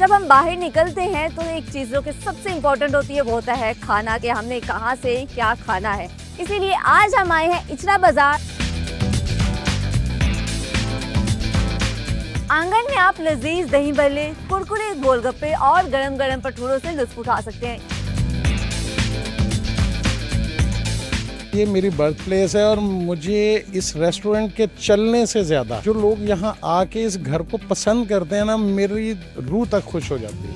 जब हम बाहर निकलते हैं तो एक चीज़ जो कि सबसे इम्पोर्टेंट होती है वो होता है खाना, कि हमने कहाँ से क्या खाना है। इसीलिए आज हम आए हैं इचरा बाजार। आंगन में आप लजीज दही भल्ले, कुरकुरे गोलगप्पे और गरम गरम भटूरों से लुत्फ उठा सकते हैं। ये मेरी बर्थ प्लेस है और मुझे इस रेस्टोरेंट के चलने से ज़्यादा जो लोग यहाँ आके इस घर को पसंद करते हैं ना, मेरी रूह तक खुश हो जाती है।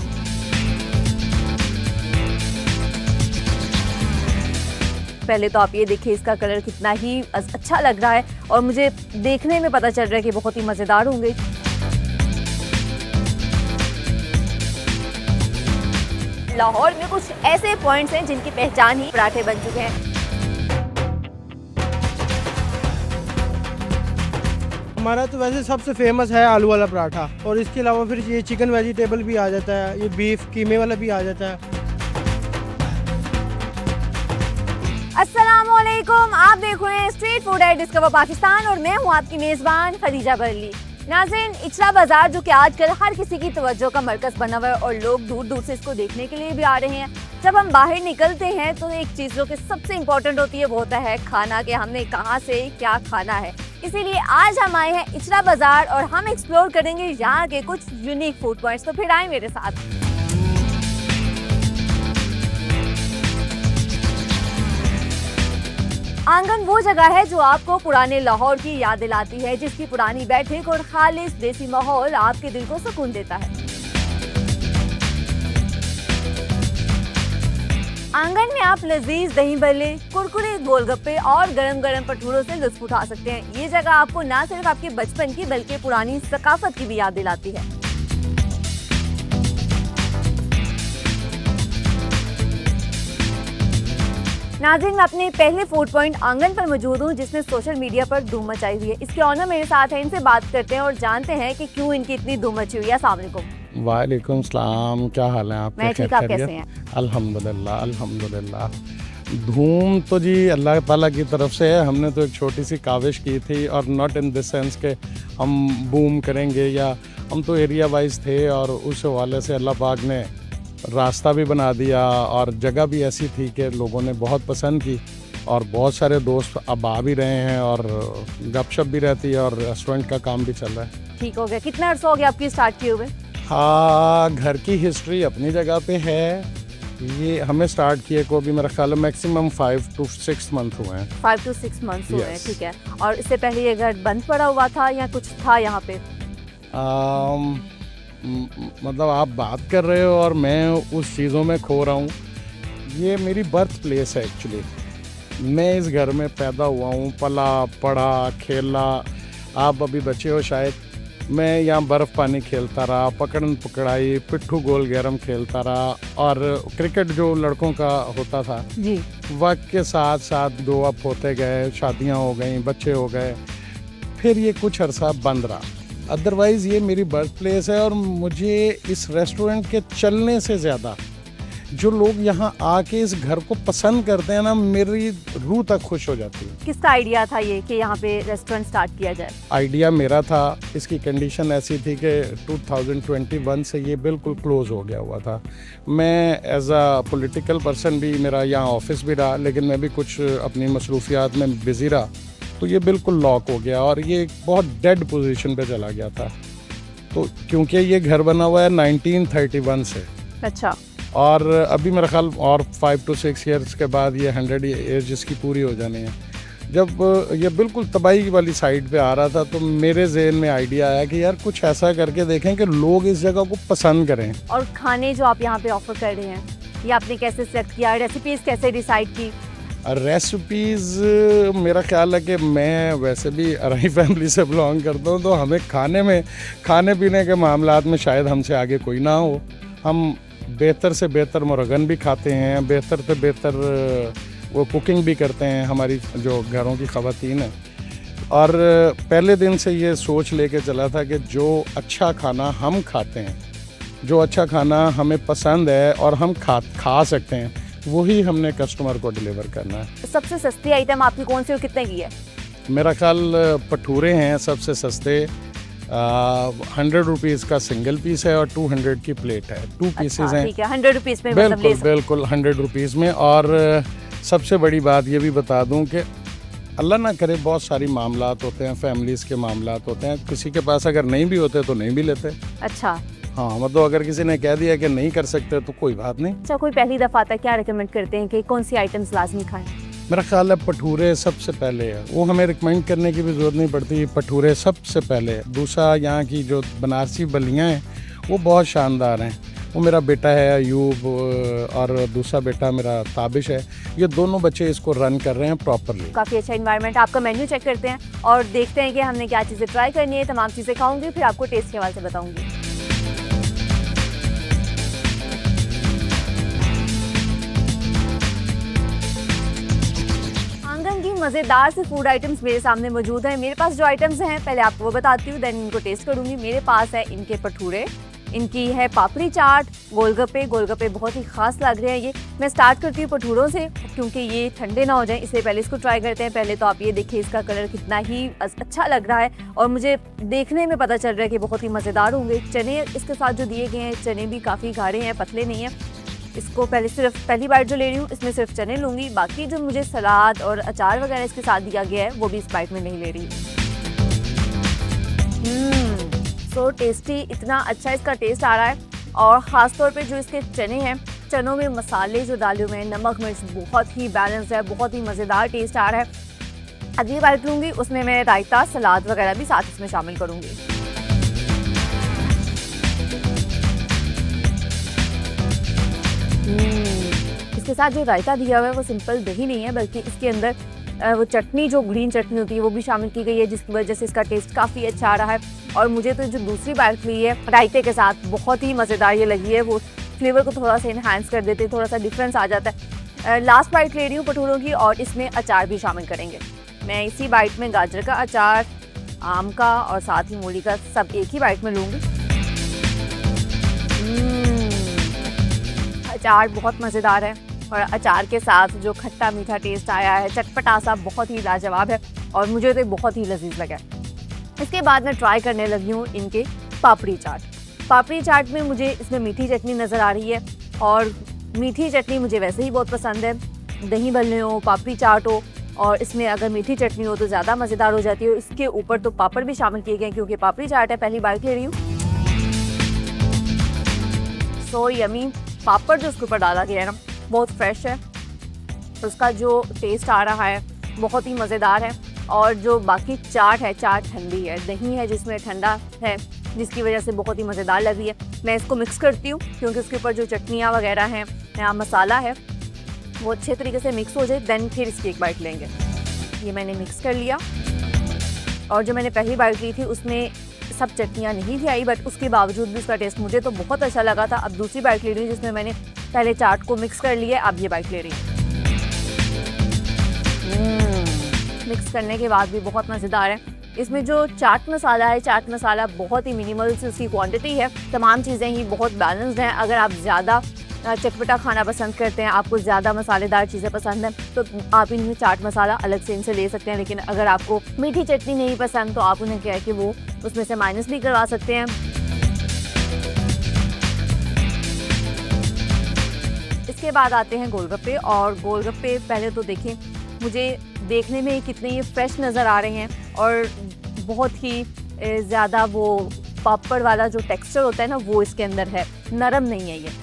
पहले तो आप ये देखिए, इसका कलर कितना ही अच्छा लग रहा है और मुझे देखने में पता चल रहा है कि बहुत ही मज़ेदार होंगे। लाहौर में कुछ ऐसे पॉइंट्स हैं जिनकी पहचान ही पराठे बन चुके हैं। हमारा तो वैसे सबसे फेमस है आलू वाला पराठा, और इसके अलावा फिर ये चिकन वेजिटेबल भी आ जाता है, ये बीफ कीमे वाला भी आ जाता है। अस्सलामुअलैकुम, आप देख रहे हैं street food at discover Pakistan और मैं हूं आपकी मेज़बान खदीजा बरली। नाज़रीन, इचरा बाजार जो कि आजकल हर किसी की तवज्जो का मरकज़ बना हुआ है और लोग दूर दूर से इसको देखने के लिए भी आ रहे हैं। जब हम बाहर निकलते हैं तो एक चीज़ जो कि सबसे इम्पोर्टेंट होती है वो होता है खाना, कि हमने कहाँ से क्या खाना है। इसीलिए आज हम आए हैं इचरा बाजार और हम एक्सप्लोर करेंगे यहाँ के कुछ यूनिक फूड पॉइंट्स। तो फिर आए मेरे साथ। आंगन वो जगह है जो आपको पुराने लाहौर की याद दिलाती है, जिसकी पुरानी बैठक और खालिस देसी माहौल आपके दिल को सुकून देता है। आंगन में आप लजीज दही भल्ले, कुरकुरे गोलगप्पे और गरम गरम भटूरों से लुत्फ उठा सकते हैं। ये जगह आपको न सिर्फ आपके बचपन की बल्कि पुरानी सकाफत की भी याद दिलाती है। नाज़रीन, मैं अपने पहले फूड पॉइंट आंगन पर मौजूद हूँ जिसने सोशल मीडिया पर धूम मचाई हुई है। इसके ऑनर मेरे साथ हैं, इनसे बात करते हैं और जानते हैं कि क्यों इनकी इतनी धूम मची हुई है। अस्सलाम वालेकुम। वालेकुम सलाम, क्या हाल है आपका? मैं ठीक, आप कैसे हैं? अल्हम्दुलिल्लाह अल्हम्दुलिल्लाह। धूम तो जी अल्लाह ताला की तरफ से है। हमने तो एक छोटी सी काविश की थी, और नॉट इन दिस सेंस के हम बूम करेंगे, या हम तो एरिया वाइज थे और उस हवाले से अल्लाह पाक ने रास्ता भी बना दिया और जगह भी ऐसी थी कि लोगों ने बहुत पसंद की, और बहुत सारे दोस्त अब आ भी रहे हैं और गपशप भी रहती है और रेस्टोरेंट का काम भी चल रहा है। ठीक हो गया। कितना अर्सा हो गया आपकी स्टार्ट किए हुए? हाँ, घर की हिस्ट्री अपनी जगह पे है। ये हमें स्टार्ट किए को भी मेरा ख्याल है मैक्सिमम 5 to 6 मंथ हुए हैं। 5 to 6 मंथ्स हुए हैं, Yes. ठीक है। और इससे पहले ये घर बंद पड़ा हुआ था या कुछ था यहाँ पे? मतलब आप बात कर रहे हो और मैं उस चीज़ों में खो रहा हूँ। ये मेरी बर्थ प्लेस है एक्चुअली। मैं इस घर में पैदा हुआ हूँ, पला पढ़ा खेला। आप अभी बच्चे हो शायद। मैं यहाँ बर्फ़ पानी खेलता रहा, पकड़न पकड़ाई, पिट्ठू गोल गैरम खेलता रहा, और क्रिकेट जो लड़कों का होता था जी। वक्त के साथ साथ ग्रो अप होते गए, शादियाँ हो गई, बच्चे हो गए, फिर ये कुछ अरसा बंद रहा। अदरवाइज़ ये मेरी बर्थ प्लेस है और मुझे इस रेस्टोरेंट के चलने से ज़्यादा जो लोग यहाँ आके इस घर को पसंद करते हैं ना, मेरी रूह तक खुश हो जाती है। किसका आइडिया था ये कि यहाँ पे रेस्टोरेंट स्टार्ट किया जाए? आइडिया मेरा था। इसकी कंडीशन ऐसी थी कि 2021 से ये बिल्कुल क्लोज़ हो गया हुआ था। मैं एज अ पॉलिटिकल पर्सन भी, मेरा यहाँ ऑफिस भी रहा, लेकिन मैं भी कुछ अपनी मसरूफियात में बिज़ी रहा, तो ये बिल्कुल लॉक हो गया और ये बहुत डेड पोजीशन पे चला गया था। तो क्योंकि ये घर बना हुआ है 1931 से। अच्छा। और अभी मेरा ख्याल और 5 to 6 ईयर्स के बाद ये 100 ईयर्स जिसकी पूरी हो जानी है। जब ये बिल्कुल तबाही वाली साइड पे आ रहा था तो मेरे जहन में आइडिया आया कि यार कुछ ऐसा करके देखें कि लोग इस जगह को पसंद करें। और खाने जो आप यहाँ पे ऑफर कर रहे हैं, ये आपने कैसे सेलेक्ट किया? रेसिपीज कैसे डिसाइड की? रेसिपीज़ मेरा ख्याल है कि मैं वैसे भी अरही फैमिली से बिलोंग करता हूँ, तो हमें खाने पीने के मामलात में शायद हमसे आगे कोई ना हो। हम बेहतर से बेहतर मुर्गन भी खाते हैं, बेहतर से बेहतर वो कुकिंग भी करते हैं, हमारी जो घरों की ख़वातीन है। और पहले दिन से ये सोच लेके चला था कि जो अच्छा खाना हम खाते हैं, जो अच्छा खाना हमें पसंद है और हम खा सकते हैं, वही हमने कस्टमर को डिलीवर करना है। सबसे सस्ती आइटम आपकी कौन सी और कितने की है? मेरा ख्याल भटूरे हैं सबसे सस्ते, ₹100 का सिंगल पीस है और 200 की प्लेट है, 2 पीसेस अच्छा, हैं। ठीक है, 100 रुपीज़ में मतलब ले बिल्कुल सकते बिल्कुल ₹100 में। और सबसे बड़ी बात ये भी बता दूं कि अल्लाह ना करे बहुत सारी मामलात होते हैं, फैमिलीज़ के मामलात होते हैं, किसी के पास अगर नहीं भी होते तो नहीं भी लेते। अच्छा हाँ, मतलब अगर किसी ने कह दिया कि नहीं कर सकते तो कोई बात नहीं। अच्छा, कोई पहली दफ़ा आता है, क्या रिकमेंड करते हैं कि कौन सी आइटम्स लाजमी खाएं? मेरा ख्याल है भटूरे सबसे पहले है, वो हमें रिकमेंड करने की भी ज़रूरत नहीं पड़ती, भटूरे सबसे पहले है। दूसरा, यहाँ की जो बनारसी बलियाँ हैं वो बहुत शानदार हैं। वो मेरा बेटा है अयूब और दूसरा बेटा मेरा ताबिश है, ये दोनों बच्चे इसको रन कर रहे हैं प्रॉपरली। काफ़ी अच्छा इन्वायरमेंट। आपका मेन्यू चेक करते हैं और देखते हैं कि हमने क्या चीज़ें ट्राई करनी है। तमाम चीज़ें खाऊंगी, फिर आपको टेस्ट के हवाले से बताऊंगी। आंगन की मज़ेदार से फूड आइटम्स मेरे सामने मौजूद हैं। मेरे पास जो आइटम्स हैं पहले आपको वो बताती हूँ, देन इनको टेस्ट करूँगी। मेरे पास है इनके भटूरे, इनकी है पापड़ी चाट, गोलगप्पे। गोलगप्पे बहुत ही खास लग रहे हैं ये। मैं स्टार्ट करती हूँ भटूरों से क्योंकि ये ठंडे ना हो जाएं, इसलिए पहले इसको ट्राई करते हैं। पहले तो आप ये देखिए, इसका कलर कितना ही अच्छा लग रहा है और मुझे देखने में पता चल रहा है कि बहुत ही मज़ेदार होंगे। चने इसके साथ जो दिए गए हैं, चने भी काफ़ी गाढ़े हैं, पतले नहीं हैं। इसको पहली बाइट जो ले रही हूँ इसमें सिर्फ चने लूँगी, बाकी जो मुझे सलाद और अचार वगैरह इसके साथ दिया गया है वो भी इस बाइट में नहीं ले रही। सो टेस्टी, इतना अच्छा इसका टेस्ट आ रहा है। और ख़ास तौर पे जो इसके चने हैं, चनों में मसाले जो डाले हुए हैं, नमक मिर्च बहुत ही बैलेंस है, बहुत ही मज़ेदार टेस्ट आ रहा है। अगली बाइट लूँगी, उसमें मैं रायता, सलाद वगैरह भी साथ इसमें शामिल करूँगी। इसके साथ जो रायता दिया हुआ है वो सिंपल दही नहीं है, बल्कि इसके अंदर वो चटनी, जो ग्रीन चटनी होती है, वो भी शामिल की गई है, जिसकी वजह से इसका टेस्ट काफ़ी अच्छा आ रहा है। और मुझे तो जो दूसरी बाइट ली है रायते के साथ, बहुत ही मज़ेदार ये लगी है। वो फ्लेवर को थोड़ा सा इन्हांस कर देते हैं, थोड़ा सा डिफरेंस आ जाता है। लास्ट बाइट ले रही हूँ भटूरों की और इसमें अचार भी शामिल करेंगे। मैं इसी बाइट में गाजर का अचार, आम का और साथ ही मूली का सब एक ही बाइट में लूँगी। अचार बहुत मज़ेदार है और अचार के साथ जो खट्टा मीठा टेस्ट आया है, चटपटा सा, बहुत ही लाजवाब है और मुझे तो बहुत ही लजीज लगा है। इसके बाद मैं ट्राई करने लगी हूँ इनके पापड़ी चाट। पापड़ी चाट में मुझे इसमें मीठी चटनी नज़र आ रही है और मीठी चटनी मुझे वैसे ही बहुत पसंद है। दही भल्ले हो, पापड़ी चाट हो और इसमें अगर मीठी चटनी हो तो ज़्यादा मज़ेदार हो जाती है। इसके ऊपर तो पापड़ भी शामिल किए गए क्योंकि पापड़ी चाट है। पहली बाइट ले रही हूँ। So yummy. पापड़ जो उसके ऊपर डाला गया है ना, बहुत फ्रेश है, उसका जो टेस्ट आ रहा है बहुत ही मज़ेदार है। और जो बाकी चाट है, चाट ठंडी है, दही है जिसमें ठंडा है, जिसकी वजह से बहुत ही मज़ेदार लग रही है। मैं इसको मिक्स करती हूँ क्योंकि उसके ऊपर जो चटनियाँ वगैरह हैं या मसाला है वो अच्छे तरीके से मिक्स हो जाए, देन फिर इसकी एक बाइट लेंगे। ये मैंने मिक्स कर लिया और जो मैंने पहली बाइट ली थी उसमें सब चटनियाँ नहीं थी आई, बट उसके बावजूद भी उसका टेस्ट मुझे तो बहुत अच्छा लगा था। अब दूसरी बाइट ले रही हूँ जिसमें मैंने पहले चाट को मिक्स कर लिया है, अब ये बाइट ले रही हूँ। मिक्स करने के बाद भी बहुत मज़ेदार है। इसमें जो चाट मसाला है, चाट मसाला बहुत ही मिनिमल से उसकी क्वांटिटी है, तमाम चीज़ें ही बहुत बैलेंस्ड हैं। अगर आप ज़्यादा चटपटा खाना पसंद करते हैं, आपको ज़्यादा मसालेदार चीज़ें पसंद हैं, तो आप इनमें चाट मसाला अलग से इनसे ले सकते हैं। लेकिन अगर आपको मीठी चटनी नहीं पसंद तो आप उन्हें क्या है कि वो उसमें से माइनस भी करवा सकते हैं। इसके बाद आते हैं गोलगप्पे। और गोलगप्पे पहले तो देखें, मुझे देखने में कितने ये फ्रेश नज़र आ रहे हैं और बहुत ही ज़्यादा वो पापड़ वाला जो टेक्सचर होता है ना, वो इसके अंदर है, नरम नहीं है ये।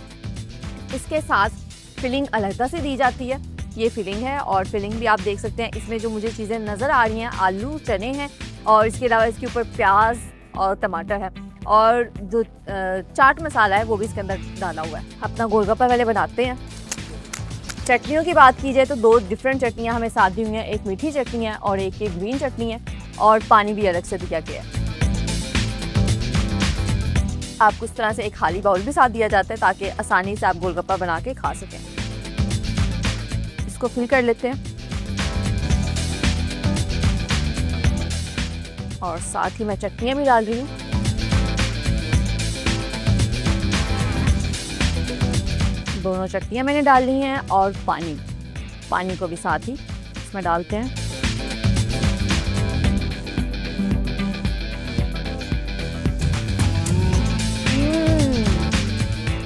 इसके साथ फिलिंग अलग से दी जाती है, ये फिलिंग है और फिलिंग भी आप देख सकते हैं। इसमें जो मुझे चीज़ें नज़र आ रही हैं, आलू, चने हैं और इसके अलावा इसके ऊपर प्याज और टमाटर है और जो चाट मसाला है वो भी इसके अंदर डाला हुआ है। अपना गोलगप्पा पहले बनाते हैं। चटनियों की बात की जाए तो दो डिफरेंट चटनियाँ हमें साथ दी हुई हैं, एक मीठी चटनी है और एक ग्रीन चटनी है और पानी भी अलग से दिया गया है। आपको इस तरह से एक खाली बाउल भी साथ दिया जाता है ताकि आसानी से आप गोलगप्पा बना के खा सकें। इसको फिल कर लेते हैं और साथ ही मैं चटनियाँ भी डाल रही हूँ। दोनों चटनियाँ मैंने डाल ली हैं और पानी को भी साथ ही इसमें डालते हैं।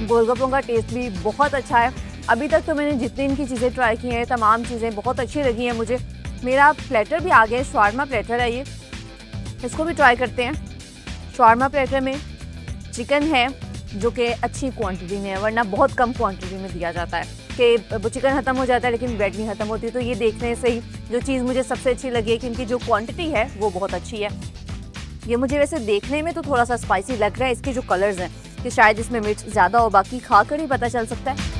गोलगप्पों का टेस्ट भी बहुत अच्छा है। अभी तक तो मैंने जितनी इनकी चीज़ें ट्राई की हैं तमाम चीज़ें बहुत अच्छी लगी हैं मुझे। मेरा प्लेटर भी आ गया है, शवारमा प्लेटर है ये, इसको भी ट्राई करते हैं। शवारमा प्लेटर में चिकन है जो कि अच्छी क्वांटिटी में है, वरना बहुत कम क्वांटिटी में दिया जाता है कि वो चिकन ख़त्म हो जाता है लेकिन ब्रेड नहीं ख़त्म होती। तो ये देखने से ही जो चीज़ मुझे सबसे अच्छी लगी है कि इनकी जो क्वांटिटी है वो बहुत अच्छी है। ये मुझे वैसे देखने में तो थोड़ा सा स्पाइसी लग रहा है, इसके जो कलर्स हैं कि शायद इसमें मिर्च ज़्यादा हो, बाकी खा कर ही पता चल सकता है।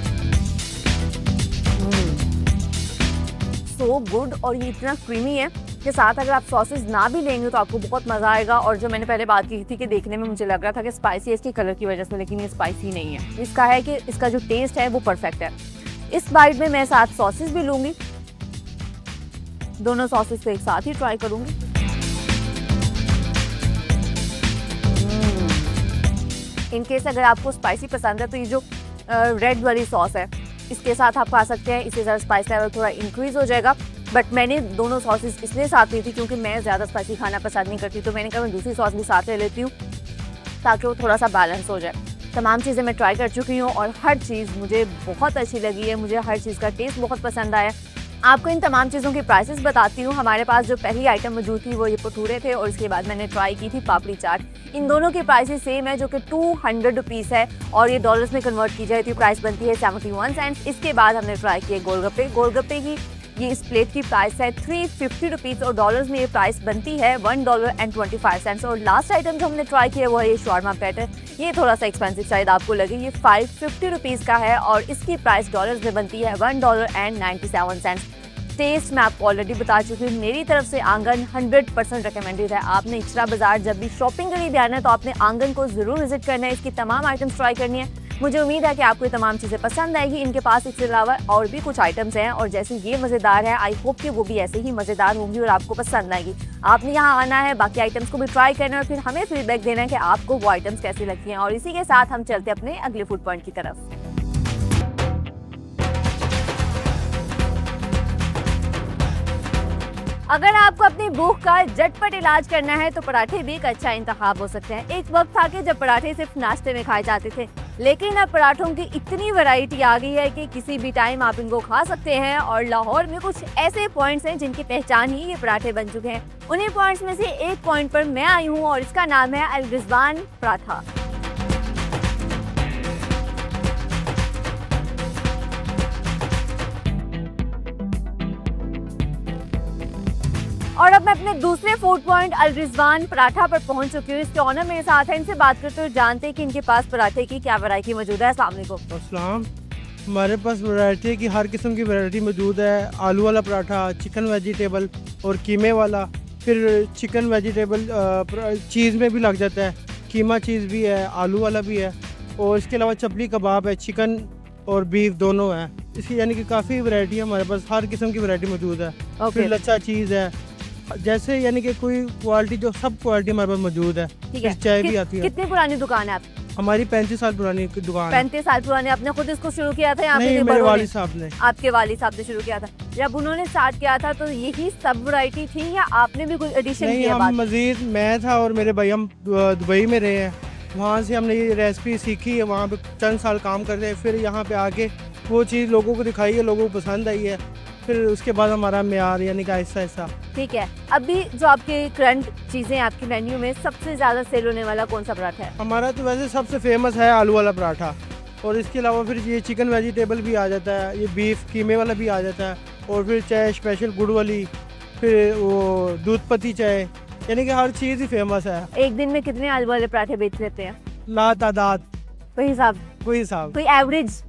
सो गुड, और ये इतना क्रीमी है कि साथ अगर आप सॉसेस ना भी लेंगे तो आपको बहुत मज़ा आएगा। और जो मैंने पहले बात की थी कि देखने में मुझे लग रहा था कि स्पाइसी है इसके कलर की वजह से, लेकिन ये स्पाइसी नहीं है। इसका है कि इसका जो टेस्ट है वो परफेक्ट है। इस बाइट में मैं साथ सॉसेस भी लूँगी, दोनों सॉसेस को एक साथ ही ट्राई करूँगी। इन केस अगर आपको स्पाइसी पसंद है तो ये जो रेड वाली सॉस है इसके साथ आप खा सकते हैं, इससे ज़रा स्पाइस लेवल थोड़ा इंक्रीज़ हो जाएगा। बट मैंने दोनों सॉसेस इसलिए साथ ली थी क्योंकि मैं ज़्यादा स्पाइसी खाना पसंद नहीं करती, तो मैंने कहा मैं दूसरी सॉस भी साथ ले लेती हूँ ताकि वो थोड़ा सा बैलेंस हो जाए। तमाम चीज़ें मैं ट्राई कर चुकी हूँ और हर चीज़ मुझे बहुत अच्छी लगी है, मुझे हर चीज़ का टेस्ट बहुत पसंद आया। आपको इन तमाम चीज़ों की प्राइसेस बताती हूँ। हमारे पास जो पहली आइटम मौजूद थी वो ये भटूरे थे और इसके बाद मैंने ट्राई की थी पापड़ी चाट। इन दोनों की प्राइसेस सेम है जो कि 200 रुपीज़ है और ये डॉलर्स में कन्वर्ट की जाए तो प्राइस बनती है 71 सेंट्स। इसके बाद हमने ट्राई किए गोलगप्पे की ये इस प्लेट की प्राइस है 350 रुपीज़ और डॉलर्स में ये प्राइस बनती है $1.25। और लास्ट आइटम जो हमने ट्राई किया वो है ये शवारमा प्लेटर। ये थोड़ा सा एक्सपेंसिव शायद आपको लगे, ये 550 रुपीज़ का है और इसकी प्राइस डॉलर्स में बनती है $1.97। टेस्ट मैं आपको ऑलरेडी बता चुकी हूँ। मेरी तरफ से आंगन 100% रिकमेंडेड है। आपने इचरा बाजार जब भी शॉपिंग के लिए भी आना है तो आपने आंगन को ज़रूर विजिट करना है, इसकी तमाम आइटम्स ट्राई करनी है। मुझे उम्मीद है कि आपको ये तमाम चीज़ें पसंद आएगी। इनके पास इसके अलावा और भी कुछ आइटम्स हैं और जैसे ये मज़ेदार है, आई होप कि वो भी ऐसे ही मज़ेदार होंगी और आपको पसंद आएगी। आपने यहाँ आना है, बाकी आइटम्स को भी ट्राई करना है और फिर हमें फीडबैक देना है कि आपको वो आइटम्स कैसी लगती हैं। और इसी के साथ हम चलते हैं अपने अगले फूड पॉइंट की तरफ। अगर आपको अपनी भूख का झटपट इलाज करना है तो पराठे भी एक अच्छा इंतखाब हो सकते हैं। एक वक्त था कि जब पराठे सिर्फ नाश्ते में खाए जाते थे, लेकिन अब पराठों की इतनी वैरायटी आ गई है कि किसी भी टाइम आप इनको खा सकते हैं। और लाहौर में कुछ ऐसे पॉइंट्स हैं जिनकी पहचान ही ये पराठे बन चुके हैं। उन्हीं पॉइंट्स में से एक पॉइंट पर मैं आई हूँ और इसका नाम है अल रिजवान पराठा। और अब मैं अपने दूसरे फूड पॉइंट अल रिजवान पराठा पर पहुंच चुकी हूँ। इसके ऑनर मेरे साथ हैं, इनसे बात करते हुए जानते हैं कि इनके पास पराठे की क्या वैरायटी मौजूद है। अस्सलाम वालेकुम। अस्सलाम। हमारे पास वैरायटी की हर किस्म की वैरायटी मौजूद है। आलू वाला पराठा, चिकन वेजिटेबल और कीमे वाला, फिर चिकन वेजिटेबल चीज़ में भी लग जाता है, कीमा चीज़ भी है, आलू वाला भी है और इसके अलावा चपली कबाब है, चिकन और बीफ दोनों है। इसकी यानी कि काफ़ी वैरायटी है हमारे पास, हर किस्म की वैरायटी मौजूद है। फिर लच्छा चीज़ है, जैसे यानी कि कोई क्वालिटी जो सब क्वालिटी हमारे पास मौजूद है। ठीक है, चाय भी आती है। कितनी पुरानी दुकान है आप? हमारी 35 साल पुरानी दुकान है। 35 साल पुरानी। आपने खुद इसको शुरू किया था या नहीं, मेरे वालिद साहब ने। आपके वालिद साहब ने शुरू किया था। जब उन्होंने स्टार्ट किया था तो यही सब वैरायटी थी या आपने भी कोई एडिशन नहीं, किया? हम मजीद मैं था और मेरे भाई, हम दुबई में रहे हैं, वहाँ से हमने ये रेसिपी सीखी है, वहाँ पे चंद साल काम करते हैं, फिर यहाँ पे आके वो चीज़ लोगों को दिखाई है, लोगों को पसंद आई है, फिर उसके बाद हमारा म्यार यानी कि ऐसा ऐसा। ठीक है, अभी जो आपके करंट चीज़ें आपके मेन्यू में सबसे ज़्यादा सेल होने वाला कौन सा पराठा है? हमारा तो वैसे सबसे फेमस है आलू वाला पराठा और इसके अलावा फिर ये चिकन वेजिटेबल भी आ जाता है, ये बीफ कीमे वाला भी आ जाता है और फिर चाय स्पेशल गुड़ वाली, फिर वो दूध पत्ती चाय, यानी कि हर चीज़ ही फेमस है। एक दिन में कितने आलू वाले पराठे बेच लेते हैं? ला तादाद कोई हिसाब? कोई एवरेज?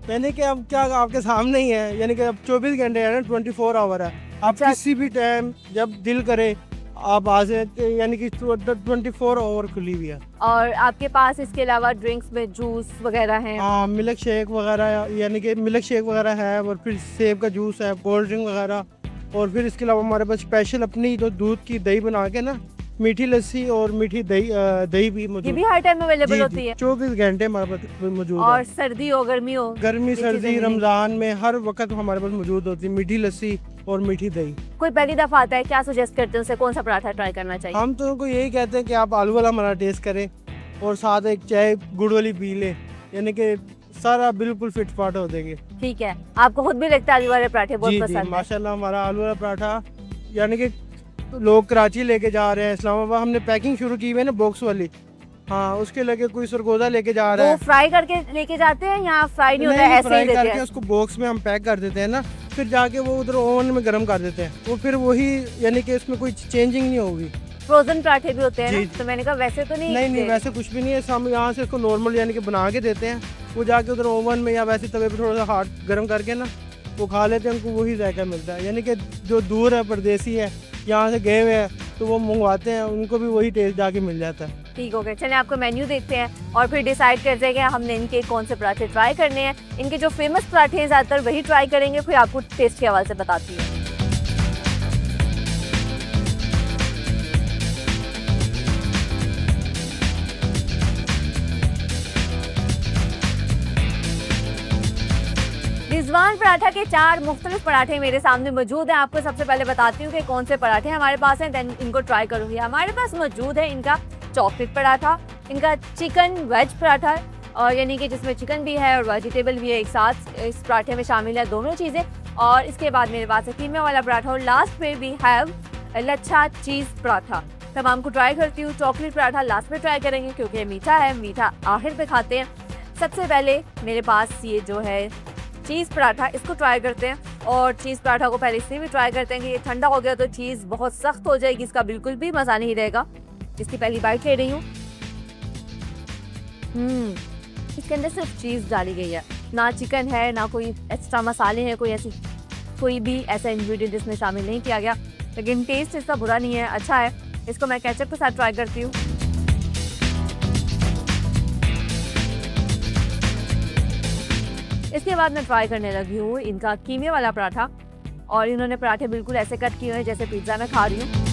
यानी कि अब क्या आपके सामने ही है, यानी कि अब 24 घंटे है ना, 24 आवर है। आप अच्छा। किसी भी टाइम जब दिल करे आप आ जाए, यानी कि 24 आवर खुली हुई है। और आपके पास इसके अलावा ड्रिंक्स में जूस वगैरह हैं? हाँ, मिल्क शेक वगैरह, यानी कि मिल्क शेक वगैरह है और फिर सेब का जूस है, कोल्ड ड्रिंक वगैरह, और फिर इसके अलावा हमारे पास स्पेशल अपनी जो दूध की दही बना के ना, मीठी लस्सी और मीठी दही भी मौजूद। ये भी हर टाइम अवेलेबल होती है? 24 घंटे हमारे पास मौजूद है। और सर्दी हो गर्मी हो? गर्मी सर्दी रमजान में हर वक्त हमारे पास मौजूद होती है मीठी लस्सी और मीठी दही। कोई पहली दफा आता है, क्या सजेस्ट करते हैं उसे, कौन सा पराठा ट्राई करना चाहिए? हम तो उनको यही कहते हैं कि आप आलू वाला हमारा टेस्ट करें और साथ एक चाय गुड़ वाली पी लें यानी कि सारा बिल्कुल फिट फाट हो देंगे। ठीक है, आपको खुद भी लगता है आलू वाले पराठे बहुत जी पसंद है? माशाल्लाह हमारा आलू वाला पराठा यानी कि लोग कराची लेके जा रहे हैं, इस्लामाबाद हमने पैकिंग शुरू की हुई है ना बॉक्स वाली, हाँ उसके लगे कोई सरगोजा लेके जा रहा वो है। फ्राई करके लेके जाते हैं या फ्राई नहीं होता है, ऐसे ही फ्राई देते करके हैं? उसको बॉक्स में हम पैक कर देते हैं ना, फिर जाके वो उधर ओवन में गर्म कर देते हैं, वो फिर वही यानी कि इसमें कोई चेंजिंग नहीं होगी। फ्रोजन पराठे भी होते हैं जी, ना, तो मैंने कहा वैसे तो नहीं नहीं देते। वैसे कुछ भी नहीं है, हम यहाँ से इसको नॉर्मल यानी कि बना के देते हैं, वो जाके उधर ओवन में या वैसे तवे पे थोड़ा सा हार्ड गर्म करके ना वो खा लेते हैं, उनको वही जायका मिलता है। यानी कि जो दूर है परदेसी है यहाँ से गए हुए हैं तो वो मंगवाते हैं, उनको भी वही टेस्ट जाके मिल जाता है। ठीक हो गया, चलिए आपको मेन्यू देखते हैं और फिर डिसाइड करते हैं कि हमने इनके कौन से पराठे ट्राई करने हैं। इनके जो फेमस पराठे हैं ज़्यादातर वही ट्राई करेंगे, फिर आपको टेस्ट के हवाले से बताती हूँ। रिजवान पराठा के 4 मुख्तलिफ पराठे मेरे सामने मौजूद हैं। आपको सबसे पहले बताती हूँ कि कौन से पराठे हमारे पास हैं, देन इनको ट्राई करूँगी। हमारे पास मौजूद है इनका चॉकलेट पराठा, इनका चिकन वेज पराठा, और यानी कि जिसमें चिकन भी है और वेजिटेबल भी है एक साथ इस पराठे में शामिल है दोनों चीज़ें। और इसके बाद मेरे पास है कीमे वाला पराठा और लास्ट में भी हैव लच्छा चीज़ पराठा। तमाम को ट्राई करती हूँ। चॉकलेट पराठा लास्ट में ट्राई करेंगे क्योंकि मीठा है, मीठा आखिर पे खाते हैं। सबसे पहले मेरे पास ये जो है चीज़ पराठा, इसको ट्राई करते हैं। और चीज़ पराठा को पहले इसलिए भी ट्राई करते हैं कि ये ठंडा हो गया तो चीज़ बहुत सख्त हो जाएगी, इसका बिल्कुल भी मज़ा नहीं रहेगा। इसकी पहली बाइट ले रही हूँ। इसके अंदर सिर्फ चीज़ डाली गई है, ना चिकन है, ना कोई एक्स्ट्रा मसाले हैं, कोई भी ऐसा इंग्रेडिएंट इसमें शामिल नहीं किया गया। लेकिन टेस्ट इसका बुरा नहीं है, अच्छा है। इसको मैं केचप के साथ ट्राई करती हूँ। इसके बाद मैं ट्राई करने लगी हूँ इनका कीमे वाला पराठा, और इन्होंने पराठे बिल्कुल ऐसे कट किए हैं जैसे पिज्ज़ा में खा रही हूँ।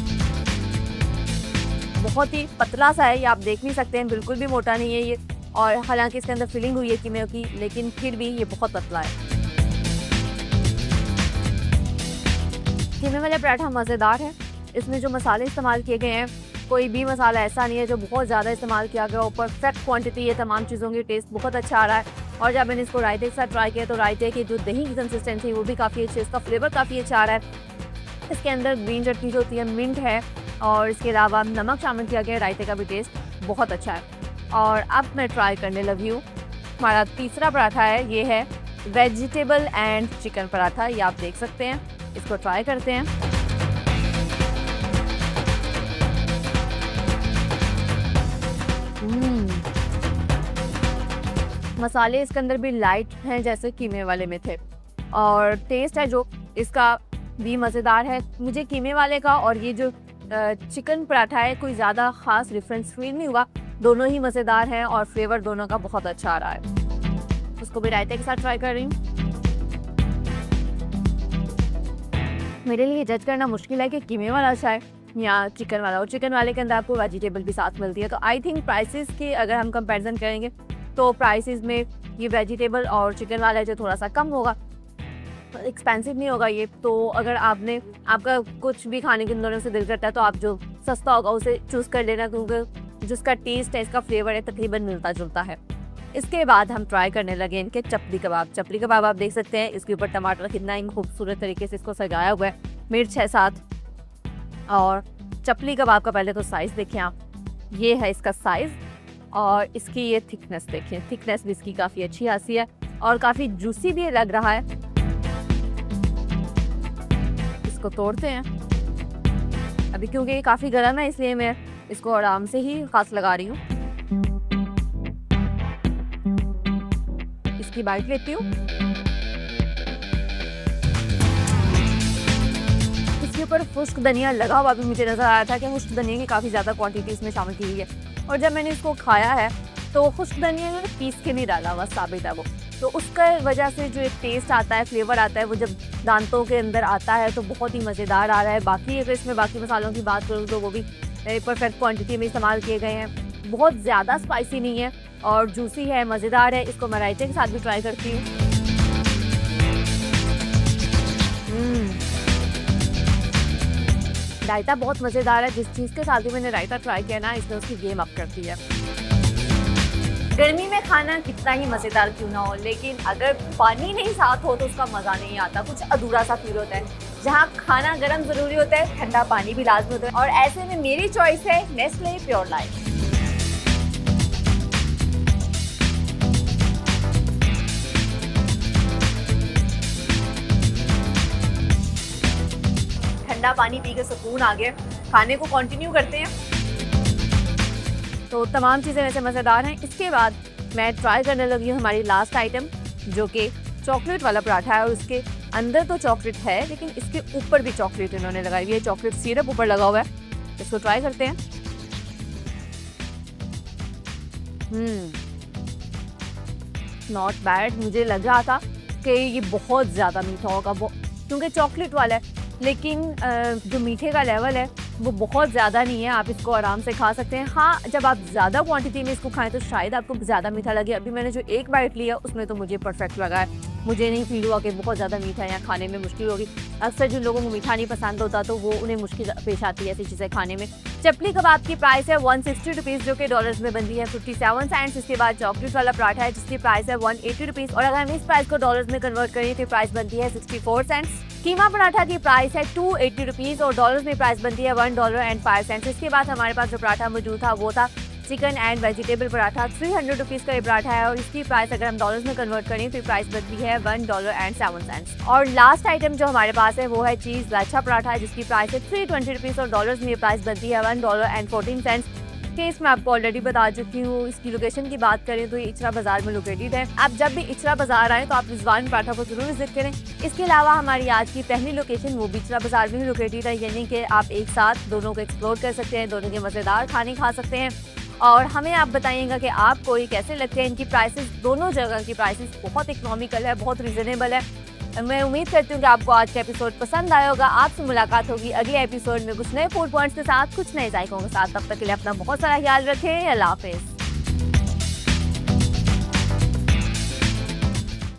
बहुत ही पतला सा है, ये आप देख नहीं सकते हैं, बिल्कुल भी मोटा नहीं है ये। और हालांकि इसके अंदर फिलिंग हुई है कीमे की, लेकिन फिर भी ये बहुत पतला है। कीमे वाला पराठा मज़ेदार है। इसमें जो मसाले इस्तेमाल किए गए हैं, कोई भी मसाला ऐसा नहीं है जो बहुत ज़्यादा इस्तेमाल किया गया हो। परफेक्ट क्वांटिटी है तमाम चीज़ों की, टेस्ट बहुत अच्छा आ रहा है। और जब मैंने इसको रायते के साथ ट्राई किया तो रायते की जो दही की कंसिस्टेंसी वो भी काफ़ी अच्छी है, इसका फ्लेवर काफ़ी अच्छा आ रहा है। इसके अंदर ग्रीन चटनी जो होती है, मिंट है, और इसके अलावा नमक शामिल किया गया है। रायते का भी टेस्ट बहुत अच्छा है। और अब मैं ट्राई करने लगी हूँ हमारा तीसरा पराठा है, ये है वेजिटेबल एंड चिकन पराठा। ये आप देख सकते हैं, इसको ट्राई करते हैं। मसाले इसके अंदर भी लाइट हैं जैसे कीमे वाले में थे, और टेस्ट है जो इसका भी मज़ेदार है। मुझे कीमे वाले का और ये जो चिकन पराठा है कोई ज़्यादा ख़ास डिफरेंस फील नहीं हुआ, दोनों ही मज़ेदार हैं और फ्लेवर दोनों का बहुत अच्छा आ रहा है। उसको भी रायते के साथ ट्राई कर रही हूँ। मेरे लिए जज करना मुश्किल है कि कीमे वाला अच्छा है या चिकन वाला, और चिकन वाले के अंदर आपको वेजिटेबल भी साथ मिलती है। तो आई थिंक प्राइसेस की अगर हम कंपैरिजन करेंगे तो प्राइसेस में ये वेजिटेबल और चिकन वाला जो थोड़ा सा कम होगा, एक्सपेंसिव नहीं होगा ये। तो अगर आपका कुछ भी खाने के अंदर से दिल करता है तो आप जो सस्ता होगा उसे चूज़ कर लेना, क्योंकि जिसका टेस्ट है, इसका फ्लेवर है, तकरीबन मिलता जुलता है। इसके बाद हम ट्राई करने लगे इनके चपली कबाब। चपली कबाब आप देख सकते हैं, इसके ऊपर टमाटर कितना ही खूबसूरत तरीके से इसको सजाया हुआ है, मिर्च है साथ। और चपली कबाब का पहले तो साइज़ देखें आप, ये है इसका साइज़, और इसकी ये थिकनेस देखें, थिकनेस भी इसकी काफ़ी अच्छी खासी है और काफ़ी जूसी भी लग रहा है। इसको तोड़ते हैं अभी, क्योंकि ये काफ़ी गर्म है इसलिए मैं इसको आराम से ही खास लगा रही हूँ। इसकी बाइट लेती हूँ। इसके ऊपर खुश्क धनिया लगा हुआ भी मुझे नज़र आया था कि खुश्क धनिया की काफ़ी ज़्यादा क्वांटिटी इसमें शामिल की हुई है। और जब मैंने इसको खाया है तो खुश्क धनिया ने पीस के नहीं डाला हुआ, साबित है वो, तो उसका वजह से जो एक टेस्ट आता है, फ्लेवर आता है, वो जब दांतों के अंदर आता है तो बहुत ही मज़ेदार आ रहा है। बाकी अगर इसमें बाकी मसालों की बात करूँ तो वो भी परफेक्ट क्वांटिटी में इस्तेमाल किए गए हैं। बहुत ज़्यादा स्पाइसी नहीं है और जूसी है, मज़ेदार है। इसको मैं रायते के साथ भी ट्राई करती हूँ। रायता बहुत मज़ेदार है। जिस चीज़ के साथ भी मैंने रायता ट्राई किया ना, इसने उसकी गेम अप कर दी है। गर्मी में खाना कितना ही मज़ेदार क्यों ना हो, लेकिन अगर पानी नहीं साथ हो तो उसका मज़ा नहीं आता, कुछ अधूरा सा फील होता है। जहाँ खाना गर्म ज़रूरी होता है, ठंडा पानी भी लाजमी होता है। और ऐसे में मेरी चॉइस है नेस्ले प्योर लाइफ। ठंडा पानी पी के सुकून आ गया, खाने को कंटिन्यू करते हैं। तो तमाम चीज़ें वैसे मज़ेदार हैं। इसके बाद मैं ट्राई करने लगी हूँ हमारी लास्ट आइटम, जो कि चॉकलेट वाला पराठा है। और उसके अंदर तो चॉकलेट है, लेकिन इसके ऊपर भी चॉकलेट इन्होंने लगाई हुई है, चॉकलेट सिरप ऊपर लगा हुआ है। इसको ट्राई करते हैं। Not bad. मुझे लग रहा था कि ये बहुत ज़्यादा मीठा होगा, क्योंकि चॉकलेट वाला है, लेकिन जो मीठे का लेवल है वो बहुत ज़्यादा नहीं है। आप इसको आराम से खा सकते हैं। हाँ, जब आप ज़्यादा क्वांटिटी में इसको खाएं तो शायद आपको ज़्यादा मीठा लगे। अभी मैंने जो एक बाइट लिया उसमें तो मुझे परफेक्ट लगा है। मुझे नहीं फील हुआ कि बहुत ज़्यादा मीठा है या खाने में मुश्किल होगी। अक्सर जिन लोगों को मीठा नहीं पसंद होता तो वो उन्हें मुश्किल पेश आती है ऐसी चीज़ें खाने में। चपली कबाब की प्राइस है 160 रुपीज़, जो कि डॉलर्स में बनती है 57 सेंट्स। इसके बाद चॉकलेट वाला पराठा है जिसकी प्राइस है 180 रुपीज़, और अगर हम इस प्राइस को डॉलर्स में कन्वर्ट करें तो प्राइस बनती है 64 सेंट्स। कीमा पराठा की प्राइस है 280 रुपीज़ और डॉलर्स में प्राइस बनती है $1.05। इसके बाद हमारे पास जो पराठा मौजूद था वो था chicken and vegetable paratha. 300 rupees का ये पराठा है, और इसकी प्राइस अगर हम डॉलर्स में कन्वर्ट करें तो प्राइस बनती है $1.07। और लास्ट आइटम जो हमारे पास है वो है चीज़ लाछा पराठा, जिसकी प्राइस है 320 रुपीज़ और डॉलर्स में प्राइस बनती है $1.14। केस मैं आपको ऑलरेडी बता चुकी हूँ। इसकी लोकेशन की बात करें तो ये इचरा बाजार में लोकेटेड है। आप जब भी इचरा बाजार आए तो आप रिजवान पराठा को जरूर विजिट करें। इसके अलावा हमारी आज की पहली लोकेशन वो भी इचरा बाजार में ही लोकेटेड है, यानी कि आप एक साथ दोनों को एक्सप्लोर कर सकते हैं, दोनों के मज़ेदार खाने खा सकते हैं। और हमें आप बताइएगा कि आपको ये कैसे लगते हैं। इनकी प्राइसेस, दोनों जगह की प्राइसेस बहुत इकोनॉमिकल है, बहुत रीज़नेबल है। मैं उम्मीद करती हूँ कि आपको आज का एपिसोड पसंद आया होगा। आपसे मुलाकात होगी अगले एपिसोड में कुछ नए फूड पॉइंट्स के साथ, कुछ नए जायकों के साथ। तब तक के लिए अपना बहुत सारा ख्याल रखें। अल्लाह हाफिज़।